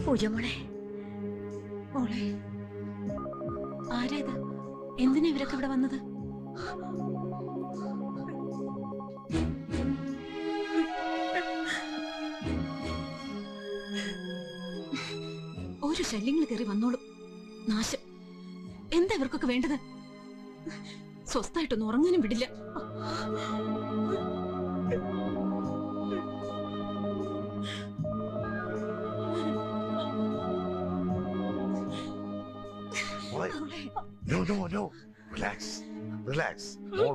പൂജമോളെ, മോളെ, ആരേത്? എന്തിനാ ഇവരൊക്കെ ഇവിടെ വന്നത്? ഒരു ശല്യങ്ങൾ കയറി വന്നോളും. നാശം. എന്താ ഇവർക്കൊക്കെ വേണ്ടത്? സ്വസ്ഥായിട്ടൊന്നും ഉറങ്ങാനും വിടില്ല.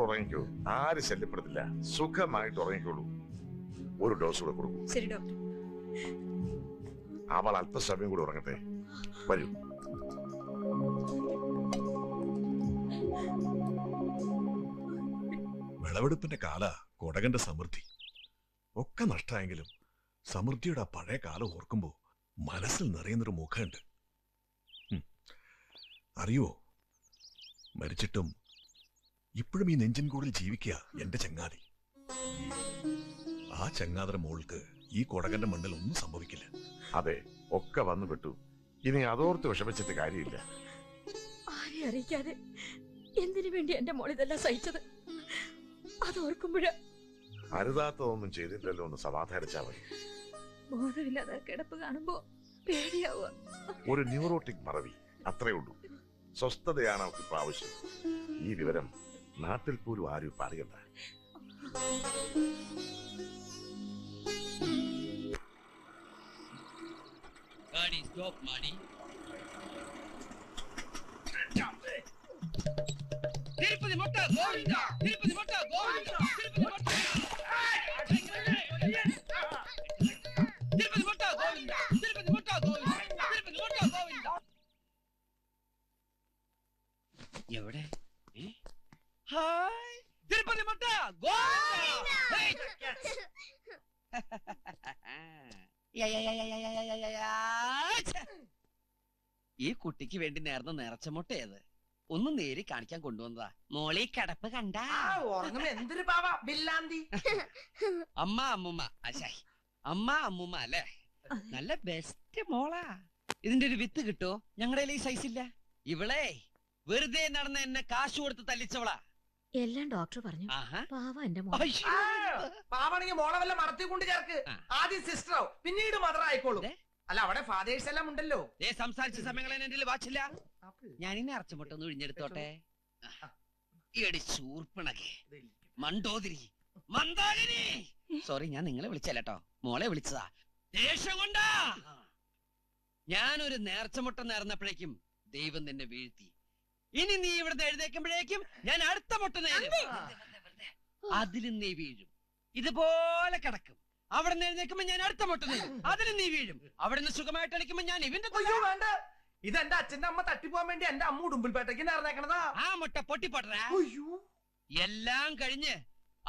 ഉറങ്ങിക്കോ, ആരും ശല്യപ്പെടുത്തില്ല. സുഖമായിട്ട് ഉറങ്ങിക്കോളൂ. ഒരു ഡോസ് കൂടെ കൊടുക്കൂ. ശരി ഡോക്ടർ. അവൾ അല്പസമയം കൂടെ ഉറങ്ങട്ടെ. വരൂ. വിളവെടുപ്പിന്റെ കാല കൊടകന്റെ സമൃദ്ധി ഒക്കെ നഷ്ടമായെങ്കിലും സമൃദ്ധിയുടെ ആ പഴയ കാലം ഓർക്കുമ്പോ മനസ്സിൽ നിറയുന്നൊരു മുഖമുണ്ട്. അറിയോ, മരിച്ചിട്ടും ഇപ്പോഴും ഈ നെഞ്ചിൻ കൂടിൽ ജീവിക്കുക എന്റെ ചങ്ങാതി. ആ ചങ്ങാതര മോൾക്ക് ഈ കൊടകന്റെ മണ്ണിൽ ഒന്നും സംഭവിക്കില്ല. അതെ, ഒക്കെ വന്നു പെട്ടു. ഇനി അതോർത്ത് വിഷമിച്ചിട്ട് കാര്യമില്ല. ആരെ അറിയിക്കാതെ എന്തിനു വേണ്ടി എന്റെ മോൾ ഇതെല്ലാം സഹിച്ചത്? അതോർക്കുമ്പോഴാ. അരുതാത്തതൊന്നും ചെയ്തില്ലല്ലോ എന്ന് സമാധാനിച്ചാ മതി. ബോധമില്ലാതെ കിടപ്പ് കാണുമ്പോ പേടിയാവുക. ഒരു ന്യൂറോട്ടിക് മറവി, അത്രേ ഉള്ളൂ. സ്വസ്ഥതയാണ് അവർക്ക് ഇപ്പൊ ആവശ്യം. ഈ വിവരം നാട്ടിൽ പോലും ആരും പറയണ്ട. തിരുപ്പതി മുട്ട ഗോവിന്ദ, തിരുപ്പതി മുട്ട ഗോവിന്ദ, തിരുപ്പതി മുട്ട, തിരുപ്പതി മുട്ട ഗോവിന്ദ, തിരുപ്പതി മുട്ട ഗോവിന്ദ, തിരുപ്പതി മുട്ട ഗോവിന്ദ. എവിടെ? ഹായ്, തിരുപ്പതി മുട്ട ഗോവിന്ദ. ഈ കുട്ടിക്ക് വേണ്ടി നേർന്ന നേർച്ച മുട്ട ഏത്? ഒന്ന് നേരി കാണിക്കാൻ കൊണ്ടുവന്നതാ. മോളി കിടപ്പ് കണ്ട എന്തൊരു പാവ ബില്ലാന്തി. അമ്മ അമ്മുമ്മ, അശായി അമ്മ അമ്മുമ്മ അല്ലേ? നല്ല ബെസ്റ്റ് മോളാ. ഇതിന്റെ ഒരു വിത്ത് കിട്ടോ? ഞങ്ങളുടെ ഈ സൈസ് ഇല്ല. ഇവളെ വെറുതെ നടന്ന എന്നെ കാശ് കൊടുത്ത് തല്ലിച്ചവളാ. എല്ലാം ഡോക്ടർ പറഞ്ഞു. പാവ എന്റെ മോൾ. പാവാണെങ്കിൽ മോളെ വല്ല മറത്തി കൊണ്ട് ചേർക്ക്. ആദ്യം സിസ്റ്റർ ആവും, പിന്നീട് മദർ ആയിക്കോളൂ. അല്ല, അവിടെ ഫാദേഴ്സ് എല്ലാം ഉണ്ടല്ലോ. സംസാരിച്ച സമയങ്ങളെ എന്റെ വാച്ചില്ല. ഞാനിന്നെ അറച്ചുമുട്ടൊന്ന് ഒഴിഞ്ഞെടുത്തോട്ടെ. മണ്ടോതിരി, മന്ദാകിനി. സോറി, ഞാൻ നിങ്ങളെ വിളിച്ചല്ലോ, മോളെ വിളിച്ചതാ. ദേഷ്യം കൊണ്ടാ. ഞാനൊരു നേർച്ചമുട്ട നേർന്നപ്പോഴേക്കും ദൈവം നിന്നെ വീഴ്ത്തി. ഇനി നീ ഇവിടുന്ന് എഴുന്നേക്കുമ്പോഴേക്കും ഞാൻ അടുത്ത മുട്ട നേരും. അതിലും നീ വീഴും. ഇതുപോലെ കിടക്കും. അവിടെ നിന്ന് എഴുന്നേക്കുമ്പോ ഞാൻ അടുത്ത മുട്ട നേരും. അതിലും നീ വീഴും. അവിടെ നിന്ന് സുഖമായിട്ട് അടിക്കുമ്പോ ഞാൻ ഇവന്റെ വേണ്ട. ഇതെന്റെ അച്ഛന്റെ അമ്മ തട്ടിപ്പോവാൻ വേണ്ടി എന്റെ അമ്മ ഉടുമ്പിൽപേട്ടയ്ക്ക് നേർന്നേക്കണതാ. ആ മുട്ട പൊട്ടിപ്പൊട്ടറ. എല്ലാം കഴിഞ്ഞ്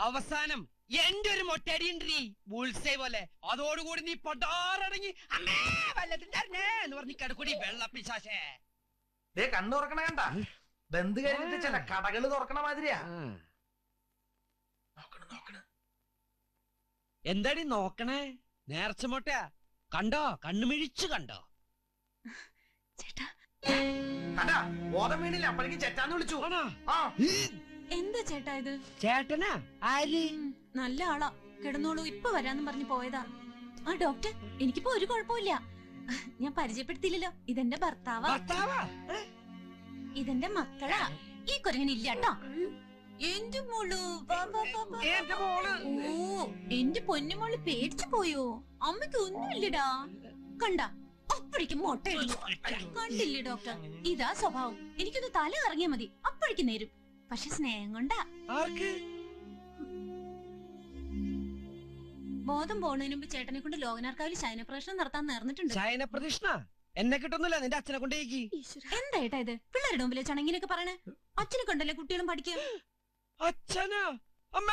അവസാനം എന്റെ ഒരു മൊട്ടടിയുണ്ടീ ബുൾസൈ പോലെ. അതോടുകൂടി നീ പൊട്ടാറടങ്ങി അമ്മേ വല്ലതിന്റെ എന്ന് പറഞ്ഞ് കിടക്കൂടി വെള്ളപ്പിശാശേ. കണ്ണു തുറക്കണ കണ്ട? ബന്ധു കഴിഞ്ഞിട്ട് ചില കടകള് തുറക്കണ മാതിരിയാ. എന്താടി നോക്കണേ? നേർച്ച മുട്ട കണ്ടോ? കണ്ണുമിഴിച്ചു കണ്ടോ? കണ്ടാ ബോധം വീണില്ല, അപ്പോഴേക്ക് ചേട്ടാന്ന് വിളിച്ചു. എന്താ ചേട്ടാ ഇത്? ചേട്ടനാ? ആര്? നല്ല ആളാ. കിടന്നോളൂ, ഇപ്പൊ വരാന്ന് പറഞ്ഞു പോയതാ. ആ ഡോക്ടർ, എനിക്കിപ്പോ ഒരു കുഴപ്പമില്ല. ഞാൻ പരിചയപ്പെടുത്തിയില്ലല്ലോ, ഇതെന്റെ ഭർത്താവാ. ഇതെന്റെ മക്കളാ. ഈ കുരങ്ങനില്ല കേട്ടോ. എന്റെ മോള്, ഓ എന്റെ പൊന്നുമോള് പേടിച്ചു പോയോ? അമ്മയ്ക്ക് ഒന്നുമില്ലടാ. കണ്ട അപ്പോഴേക്കും മുട്ട കണ്ടില്ലേ ഡോക്ടർ? ഇതാ സ്വഭാവം. എനിക്കൊന്ന് തല ഇറങ്ങിയാ മതി, അപ്പോഴേക്കും നേരും. പക്ഷെ സ്നേഹം കൊണ്ടാ. ബോധം പോണതിന് മുമ്പ് ചേട്ടനെ കൊണ്ട് ലോകനാർക്കാവിൽ ശയനപ്രദർശനം നടത്താൻ നേർന്നിട്ടുണ്ട്. ശയനപ്രദർശന എന്നെ കിട്ടുന്നില്ല, നിന്റെ അച്ഛനെ കൊണ്ടേക്ക്. എന്താ ഏട്ടാ ഇത്? പിള്ളേരുടെ മുമ്പിലെ ചണങ്ങിനൊക്കെ പറയണേ. അച്ഛനെ കണ്ടല്ലേ കുട്ടികളും പഠിക്കുക. അച്ഛനാ? അമ്മ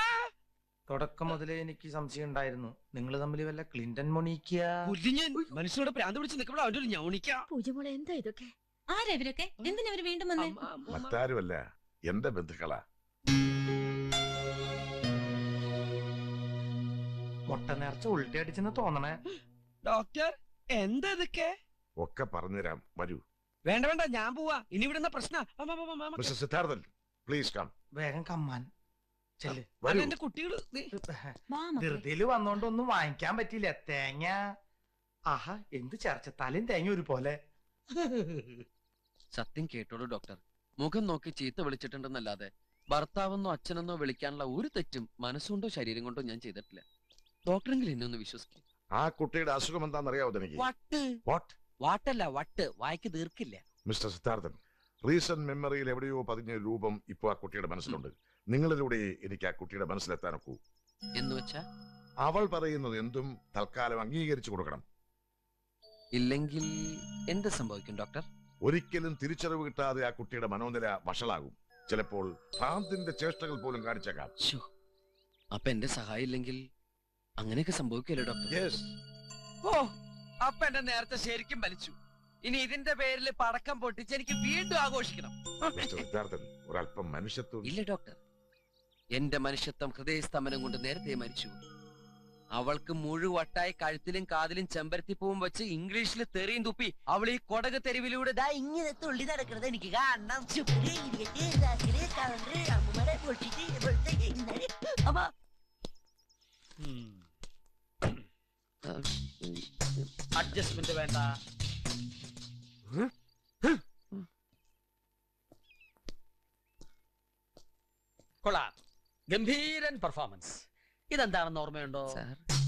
തുടക്കം മുതലേ എനിക്ക് സംശയം ഉണ്ടായിരുന്നു, നിങ്ങൾ തമ്മിൽ വല്ല ക്ലിന്റൺ മൊണീക്ക. മനുഷ്യനോട് പ്രാന്ത് പിടിച്ച് നിൽക്കുമ്പോൾ അവന്റെ ഒരു ഞൗണിക്ക. പൂജമോളെ, എന്താ ഇതൊക്കെ? ആരാ ഇവരൊക്കെ? എന്തിനാ ഇവര് വീണ്ടും വന്നേ? മറ്റാരുമല്ല, എന്റെ ബന്ധുക്കളാ. മുട്ട നേർച്ച ഉൾട്ടി അടിച്ചെന്ന് തോന്നണേ. ഡോക്ടർ, എന്താ ഇതൊക്കെ? ഒക്കെ പറഞ്ഞുതരാം, വരൂ. വേണ്ട വേണ്ട, ഞാൻ പോവാ. ഇനി ഇവിടുന്ന പ്രശ്ന. Mister Siddharthan, please come. വേഗം കമ്മാൻ ചെല്ല്. വരൂ. എന്റെ കുട്ടികള് വാ മക്കളെ. ധൃതിയില് വന്നോണ്ടൊന്നും വാങ്ങിക്കാൻ പറ്റില്ല. തേങ്ങ ആഹാ എന്ത് ചർച്ച, തലയും തേങ്ങ ഒരു പോലെ. സത്യം കേട്ടോളൂ ഡോക്ടർ. മുഖം നോക്കി ചീത്ത വിളിച്ചിട്ടുണ്ടെന്നല്ലാതെ ഭർത്താവെന്നോ അച്ഛനെന്നോ വിളിക്കാനുള്ള ഒരു തെറ്റും മനസ്സുകൊണ്ടോ ശരീരം കൊണ്ടോ ഞാൻ ചെയ്തിട്ടില്ല. ഡോക്ടറെങ്കിലും എന്നെ ഒന്ന് വിശ്വസിക്കും. ആ കുട്ടിയുടെ അസുഖം എന്താണെന്നറിയാവോ തനിക്ക്? വട്ട്. വാട്ട്? വാട്ടല്ല, വട്ട്. വായിക്ക് തീർക്കില്ല. മിസ്റ്റർ സിദ്ധാർത്ഥൻ, റീസെന്റ് മെമ്മറിയിൽ എവിടെയോ പതിഞ്ഞ രൂപം ഇപ്പോ ആ കുട്ടിയുടെ മനസ്സിലുണ്ട്. നിങ്ങളിലൂടെ എനിക്ക് ആ കുട്ടിയുടെ മനസ്സിലെത്താനൊക്കൂ. എന്ന് വെച്ചാ അവൾ പറയുന്നത് എന്തും തൽക്കാലം അംഗീകരിച്ചു കൊടുക്കണം. ഇല്ലെങ്കിൽ എന്ത് സംഭവിക്കും ഡോക്ടർ? ഒരിക്കലും തിരിച്ചറിവ് കിട്ടാതെ ആ കുട്ടിയുടെ മനോനില വഷളാകും. ചിലപ്പോൾ ഭ്രാന്തിന്റെ ചേഷ്ടകൾ പോലും കാണിച്ചേക്കാം. അപ്പൊ എന്റെ സഹായം ഇല്ലെങ്കിൽ അങ്ങനെയൊക്കെ സംഭവിക്കല്ലോ ഡോക്ടർ? യെസ്. ഓ, അപ്പൊ എന്റെ നേരത്തെ ശരിക്കും വലിച്ചു. ഇനി ഇതിന്റെ പേരിൽ പടക്കം പൊട്ടിച്ച് എനിക്ക് വീണ്ടും ആഘോഷിക്കണം. മിസ്റ്റർ സിദ്ധാർത്ഥൻ, ഒരല്പം മനുഷ്യത്വം. ഇല്ല ഡോക്ടർ, എന്റെ മനുഷ്യത്വം ഹൃദയസ്തംഭനം കൊണ്ട് നേരത്തെ മരിച്ചു. അവൾക്ക് മുഴുവട്ടായി കഴുത്തിലും കാതിലും ചെമ്പരത്തിപ്പൂവും വെച്ച് ഇംഗ്ലീഷിൽ തെറിയും തുപ്പി അവൾ ഈ കൊടക് തെരുവിലൂടെ ദാ ഇങ്ങനെ തുള്ളി നടക്കുന്നത് എനിക്ക് കാണണം. അഡ്ജസ്റ്റ്മെന്റ് വേണ്ട. കൊള്ളാം, ഗംഭീരൻ പെർഫോമൻസ്. ഇതെന്താണെന്ന് ഓർമ്മയുണ്ടോ?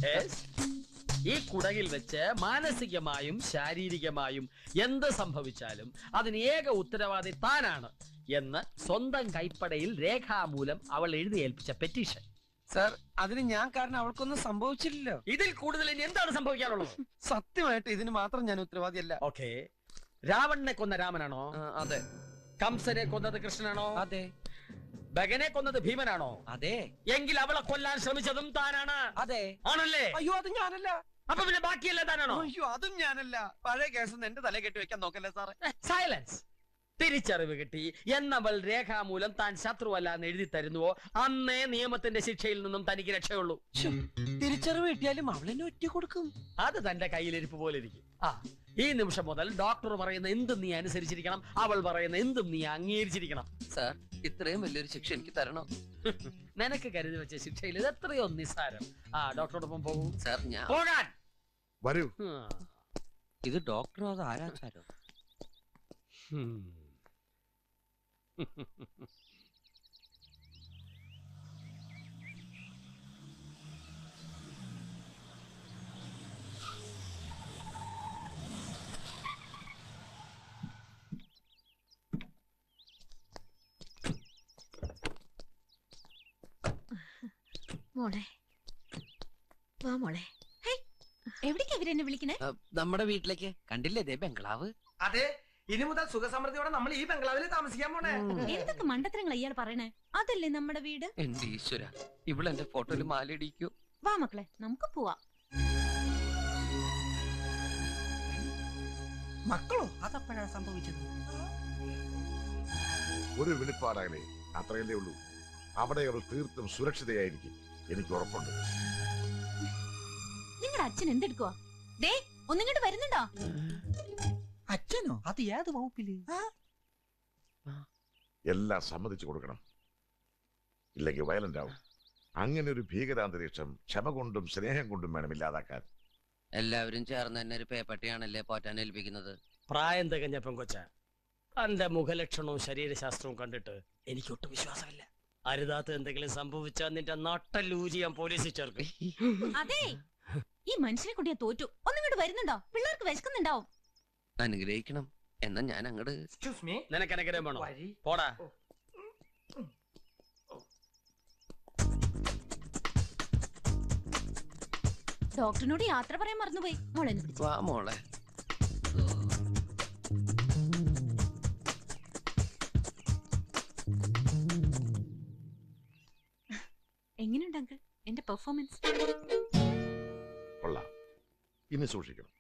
Yes. ഈ കുടകിൽ വെച്ച് മാനസികമായും ശാരീരികമായും എന്ത് സംഭവിച്ചാലും അതിന് ഏക ഉത്തരവാദി താനാണ് എന്ന് സ്വന്തം കൈപ്പടയിൽ രേഖാമൂലം അവൾ എഴുതി ഏൽപ്പിച്ച പെറ്റീഷൻ. സാർ, അതിന് ഞാൻ കാരണം അവൾക്കൊന്നും സംഭവിച്ചില്ലല്ലോ. ഇതിൽ കൂടുതൽ ഇനി എന്താണ് സംഭവിക്കാനുള്ളത്? സത്യമായിട്ട് ഇതിന് മാത്രം ഞാൻ ഉത്തരവാദിയല്ല. ഓക്കെ, രാവണനെ കൊന്ന രാമനാണോ? അതെ. കംസനെ കൊന്നത് കൃഷ്ണനാണോ? അതെ. ഭഗനെ കൊന്നത് ഭീമനാണോ? അതെ. എങ്കിൽ അവളെ കൊല്ലാൻ ശ്രമിച്ചതും താനാണ്. അതെ. ആണല്ലേ? അയ്യോ, അത് ഞാനല്ല. അപ്പൊ പിന്നെ ബാക്കിയല്ല താനാണോ? അയ്യോ, അതും ഞാനല്ല. പഴയ കേസ് എന്റെ തല കെട്ടി വെക്കാൻ നോക്കല്ലേ സാറേ. സൈലൻസ്. തിരിച്ചറിവ് കിട്ടി എന്നവൾ രേഖാമൂലം താൻ ശത്രുവല്ല എന്ന് എഴുതി തരുന്നുവോ അന്നേ നിയമത്തിന്റെ ശിക്ഷയിൽ നിന്നും തനിക്ക് രക്ഷയുള്ളൂ. തിരിച്ചറിവ് കിട്ടിയാലും അവളെന്നെ ഒറ്റ കൊടുക്കും. അത് തന്റെ കയ്യിലിരിപ്പ് പോലെ ഇരിക്കും. ഈ നിമിഷം മുതൽ ഡോക്ടർ പറയുന്ന എന്തും നീ അനുസരിച്ചിരിക്കണം, അവൾ പറയുന്ന എന്തും നീ അംഗീകരിച്ചിരിക്കണം. സാർ, ഇത്രയും വലിയൊരു ശിക്ഷ എനിക്ക് തരണോ? നിനക്ക് കരുതി വെച്ച ശിക്ഷയിൽ ഇത് എത്രയോ നിസ്സാരം. ഡോക്ടറോടൊപ്പം പോകൂ. സാർ, ഞാൻ പോകാൻ. വരൂ. ഇത് ഡോക്ടറോ അത് ആരാച്ചാരോ? മോളെ വാ മോളെ. എവിടേക്കാ ഇവരെന്നെ വിളിക്കണേ? നമ്മുടെ വീട്ടിലേക്ക്. കണ്ടില്ലേ ദേ ബംഗ്ലാവ്? അതെ, ഇനി മുതൽ സുഖസമൃദ്ധിയോടെ നമ്മൾ ഈ ബംഗ്ലാവിൽ താമസിക്കാൻ പോണേ. എന്തൊക്കെ മണ്ടത്തരങ്ങൾ ഇയാൾ പറയണേ? അതല്ലേ നമ്മുടെ വീട്. എന്റെ ഈശ്വര, ഇവളെന്റെ ഫോട്ടോയിൽ മാലയിടിക്കോ? വാ മക്കളെ, നമുക്ക് പോവാം. മക്കളോ? അതപ്പോഴാണ് സംഭവിച്ചത്. ഒരു വെളിപ്പാടാകലേ, അത്രയല്ലേ ഉള്ളൂ. അവിടെ അവൾ തീർത്തും സുരക്ഷിതയായിരിക്കും, എനിക്ക് ഉറപ്പുണ്ട്. നിങ്ങളുടെ അച്ഛൻ എന്തെടുക്കുവാ? ദേ, ഒന്നിങ്ങോട്ട് വരുന്നുണ്ടോ? അച്ഛനോ? അത് ഏത് വകുപ്പില്? എല്ലാം സമ്മതിച്ചു കൊടുക്കണം, ഇല്ലെങ്കിൽ വയലന്റ് ആവും. അങ്ങനെ ഒരു ഭീകരാന്തരീക്ഷം ക്ഷമ കൊണ്ടും സ്നേഹം കൊണ്ടും വേണം ഇല്ലാതാക്കാൻ. എല്ലാവരും ചേർന്ന് തന്നെ ഒരു പേപ്പട്ടിയാണല്ലേ പോറ്റാൻ ഏൽപ്പിക്കുന്നത്. പ്രായം തികഞ്ഞ പെങ്കൊച്ച, തന്റെ മുഖലക്ഷണവും ശരീരശാസ്ത്രവും കണ്ടിട്ട് എനിക്ക് ഒട്ടും വിശ്വാസമില്ല. അരുതാത്ത എന്തെങ്കിലും സംഭവിച്ചാൽ നിന്റെ നട്ടല്ലൂരി ഞാൻ പോലീസിൽ ചേർക്കും. അതെ, ഈ മനുഷ്യനെ കൊണ്ട് ഞാൻ തോറ്റു. ഒന്നിങ്ങോട്ട് വരുന്നുണ്ടോ? പിള്ളേർക്ക് വിശക്കുന്നുണ്ടാവും. അനുഗ്രഹിക്കണം. എന്നാ ഞാൻ അങ്ങോട്ട്. നിനക്ക് അനുഗ്രഹം വേണോ? പോടാ. ഡോക്ടറിനോട് യാത്ര പറയാൻ മറന്നുപോയി. മോളെ ഒന്ന് പിടിച്ച്. വാ മോളെ. എങ്ങനെയുണ്ട് അങ്കിൾ എന്റെ പെർഫോമൻസ്? കൊള്ളാം, ഇനി സൂക്ഷിക്കണം.